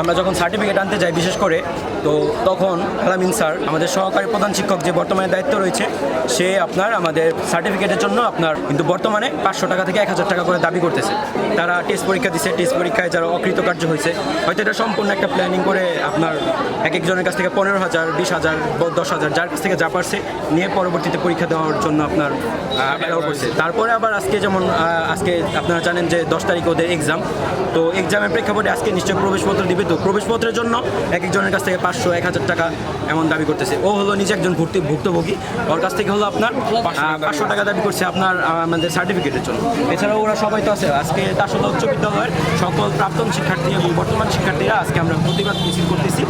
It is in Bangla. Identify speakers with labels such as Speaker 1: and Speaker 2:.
Speaker 1: আমরা যখন সার্টিফিকেট আনতে যাই বিশেষ করে, তো তখন আলামিন স্যার আমাদের সহকারী প্রধান শিক্ষক যে বর্তমানে দায়িত্ব রয়েছে, সে আপনার আমাদের সার্টিফিকেটের জন্য আপনার কিন্তু বর্তমানে 500 টাকা থেকে 1000 টাকা করে দাবি করতেছে। তারা টেস্ট পরীক্ষা দিচ্ছে, টেস্ট পরীক্ষায় যারা অকৃতকার্য হয়েছে, হয়তো এটা সম্পূর্ণ একটা প্ল্যানিং করে আপনার এক একজনের কাছ থেকে 15,000, 20,000, 10,000 যার কাছ থেকে যা পারছে নিয়ে পরবর্তীতে পরীক্ষা দেওয়ার জন্য আপনার অ্যালাউ করছে। তারপরে আবার আজকে যেমন আজকে আপনারা জানেন যে 10 তারিখ ওদের এক্সাম, তো এক্সামের প্রেক্ষাপটে আজকে নিশ্চয়ই প্রবেশপত্র দিবে, তো প্রবেশপত্রের জন্য এক একজনের কাছ থেকে 500, 1000 টাকা এমন দাবি করতেছে। ও হলো নিজে একজন ভুক্তভোগী, ওর কাছ থেকে হলো আপনার 500 টাকা দাবি করছে আপনার আমাদের সার্টিফিকেটের জন্য। এছাড়াও ওরা সবাই তো আছে। আজকে দাসল্য উচ্চ বিদ্যালয়ের সকল প্রাক্তন শিক্ষার্থী এবং বর্তমান শিক্ষার্থীরা আজকে আমরা প্রতিবাদ মিছিল করতেছি।